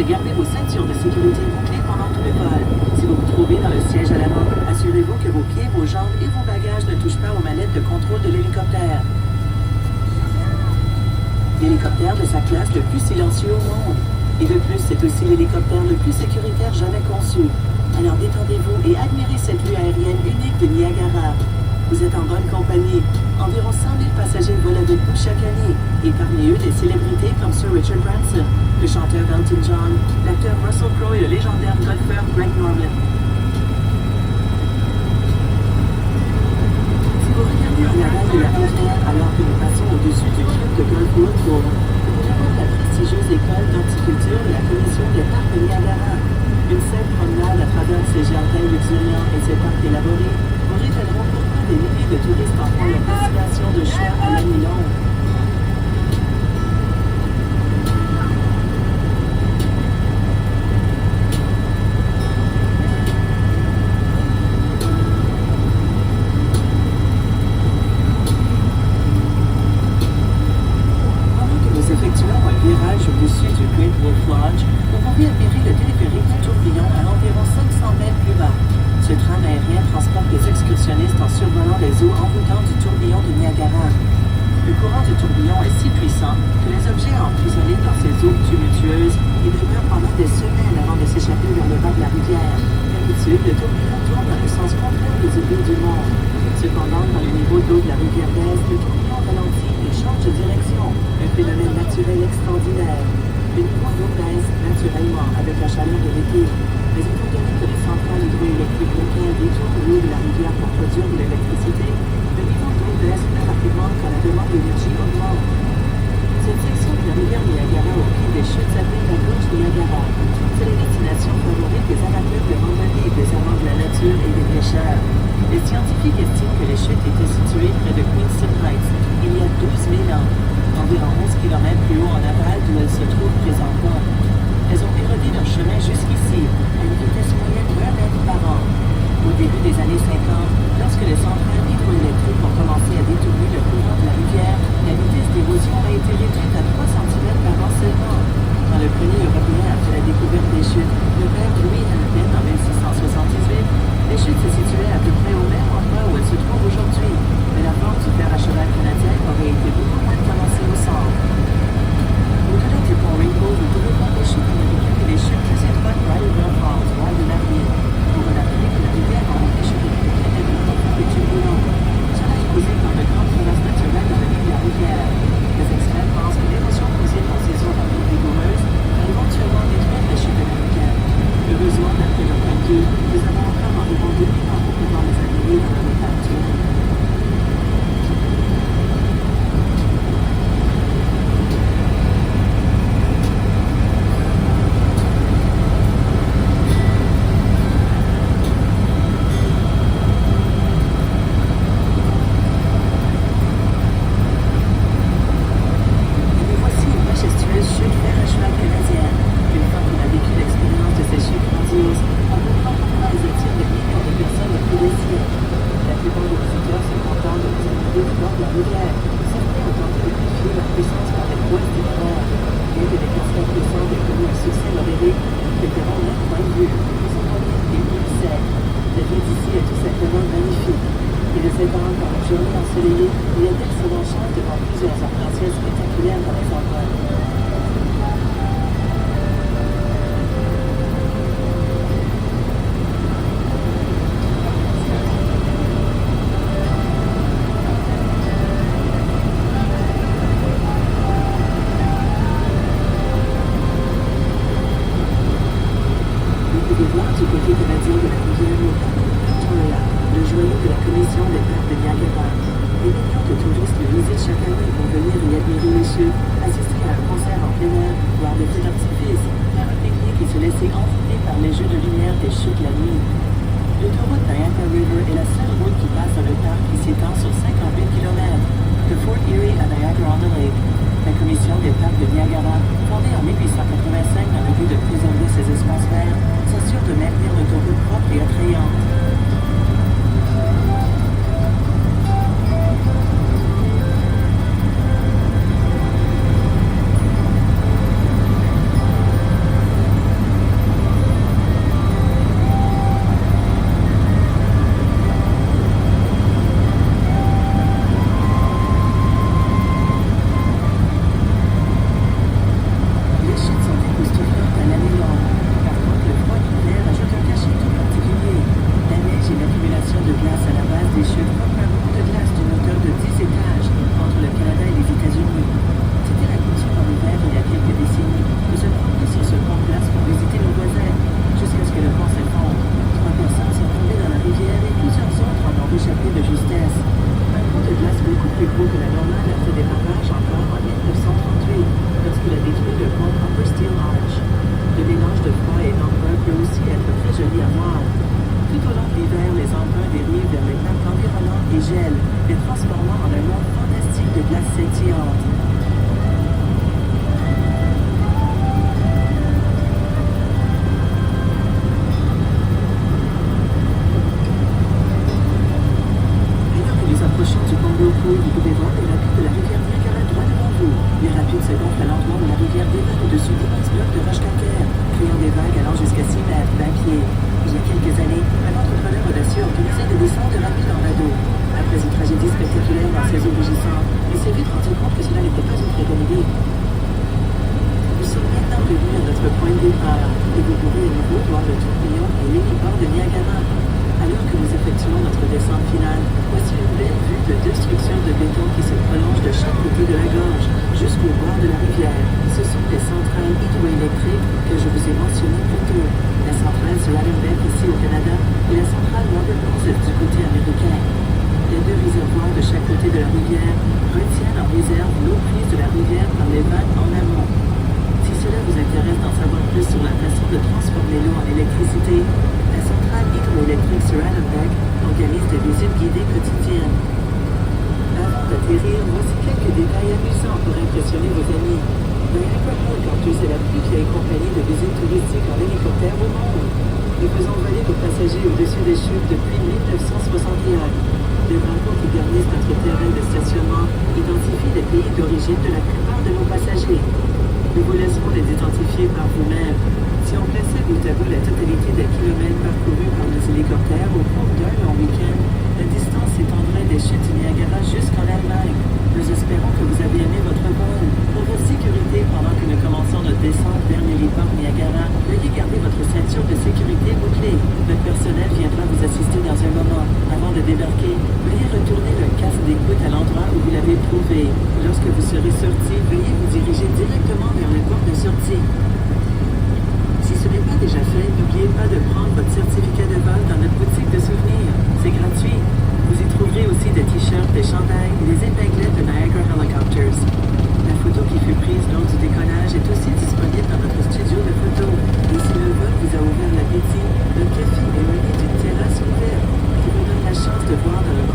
gardez vos ceintures de sécurité bouclées pendant tout le vol. Si vous vous trouvez dans le siège à l'avant, assurez-vous que vos pieds, vos jambes et vos bagages ne touchent pas aux manettes de contrôle de l'hélicoptère. L'hélicoptère de sa classe le plus silencieux au monde. Et de plus, c'est aussi l'hélicoptère le plus sécuritaire jamais conçu. Alors détendez-vous et admirez cette vue aérienne unique de Niagara. Vous êtes en bonne compagnie. Environ 100 000 passagers volent avec vous chaque année. Et parmi eux, des célébrités comme Sir Richard Branson, le chanteur Elton John, l'acteur Russell Crowe et le légendaire golfeur Greg Norman. Si vous regardez en aval de la rivière alors que nous passons au-dessus du club de golf Woodford, vous pourrez voir la prestigieuse école d'horticulture de la Commission des parcs de Niagara. Une simple promenade à travers ces jardins luxuriants et ces parcs élaborés vous révéleront pourquoi des milliers de touristes en font leur destination de choix à l'année longue. Au-dessus du Great Wolf Lodge, vous pouvez admirer le téléphérique du tourbillon à environ 500 mètres plus bas. Ce tram aérien transporte les excursionnistes en survolant les eaux envoûtantes du tourbillon de Niagara. Le courant du tourbillon est si puissant que les objets emprisonnés dans ces eaux tumultueuses y demeurent pendant des semaines avant de s'échapper vers le bas de la rivière. D'habitude, le tourbillon tourne dans le sens contraire des îlots du monde. Cependant, dans le niveau d'eau de la rivière baisse, le tourbillon ralentit et change de direction. Un phénomène naturel extraordinaire. Le niveau d'eau baisse naturellement avec la chaleur de l'été. Mais étant donné que les centrales hydroélectriques locales détournent l'eau de la rivière pour produire de l'électricité, le niveau d'eau baisse plus rapidement quand la demande d'énergie augmente. Cette section de la rivière Niagara au pied des chutes s'appelle la gorge Niagara. C'est la destination favorite des amateurs de randonnée et des amants de la nature et des pêcheurs. Les scientifiques estiment que les chutes étaient situées près de Queenston Heights il y a 12 000 ans, environ 11 km plus haut en aval d'où elles se trouvent présentement. Elles ont érodé leur chemin jusqu'ici, à une vitesse moyenne de 1 mètre par an. Au début des années 50, lorsque les centrales hydroélectriques ont commencé à détourner le courant de la rivière, la vitesse d'érosion a été réduite à 3 cm par an seulement. Quand le premier Européen a fait la découverte des chutes, le père Louis Hamilton en 1678, les chutes se situaient à peu près au même endroit où elles se trouvent aujourd'hui, mais la force du fer à cheval canadien aurait été beaucoup moins prononcée au centre. Au-delà du pont Rainbow, vous pouvez voir les chutes américaines et les chutes plus étroites de River Falls, loin de la rivière. Vous remarquerez que la rivière a empêché de pénétrer des turbulents. Cela est causé par de grandes crevasses naturelles dans le milieu de la rivière. Les experts pensent que l'érosion causée par ces eaux rapides rigoureuses va éventuellement détruire les chutes américaines. Heureusement, d'après leur calcul, nous avons encore environ 2000 ans pour pouvoir les admirer dans leur état actuel. Mont Upper Steel Arch. Le mélange de froid et d'embrun peut aussi être très joli à voir. Tout au long de l'hiver, les embruns dérivent vers le lac environnant et gèlent, les transformant en un monde fantastique de glace scintillante. Approchant du Congo Pool, vous pouvez voir les rapides de la rivière Niagara droit devant vous. Les rapides se gonflent à l'endroit où la rivière dévale au-dessus d'immenses blocs de roches calcaires, créant des vagues allant jusqu'à 6 mètres, 20 pieds. Il y a quelques années, un entrepreneur audacieux organisait des descentes de rapides en radeau. Après une tragédie spectaculaire dans ses eaux rugissantes, il s'est vite rendu compte que cela n'était pas une très bonne idée. Nous sommes maintenant revenus à notre point de départ, et vous pouvez à nouveau voir le tourbillon et l'héliport de Niagara. Alors que nous effectuons notre descente finale, voici une belle vue de deux structures de béton qui se prolongent de chaque côté de la gorge, jusqu'au bord de la rivière. Ce sont les centrales hydroélectriques que je vous ai mentionnées plus tôt. La centrale sur Allenbeck ici au Canada et la centrale Robert Moses du côté américain. Les deux réservoirs de chaque côté de la rivière retiennent en réserve l'eau prise de la rivière par les vagues en amont. Si cela vous intéresse d'en savoir plus sur la façon de transformer l'eau en électricité, la centrale hydroélectrique sur Allenbeck organise des visites guidées quotidiennes. Avant d'atterrir, voici quelques détails amusants pour impressionner vos amis. Le Niagara Helicopters est la plus vieille compagnie de visite touristique en hélicoptère au monde. Nous faisons voler nos passagers au-dessus des chutes depuis 1961. Les drapeaux qui garnissent notre terrain de stationnement identifient les pays d'origine de la plupart de nos passagers. Nous vous laisserons les identifier par vous-même. Si on plaçait bout à bout la totalité des kilomètres parcourus par nos hélicoptères au cours d'un long week-end, la distance s'étendrait des chutes du Niagara jusqu'en Allemagne. Nous espérons que vous avez aimé votre vol. Pour votre sécurité, pendant que nous commençons notre descente vers l'héliport Niagara, veuillez garder votre ceinture de sécurité bouclée. Notre personnel viendra vous assister dans un moment. Avant de débarquer, veuillez retourner le casque d'écoute à l'endroit où vous l'avez trouvé. Lorsque vous serez sorti, veuillez vous diriger directement vers les portes de sortie. Si ce n'est pas déjà fait, n'oubliez pas de prendre votre certificat de vol dans notre boutique de souvenirs. C'est gratuit. Vous y trouverez aussi des t-shirts, des chandails et des épinglettes de Niagara Helicopters. La photo qui fut prise lors du décollage est aussi disponible dans notre studio de photo. Et si le vol vous a ouvert l'appétit, le café est muni d'une terrasse ouverte qui vous donne la chance de voir dans le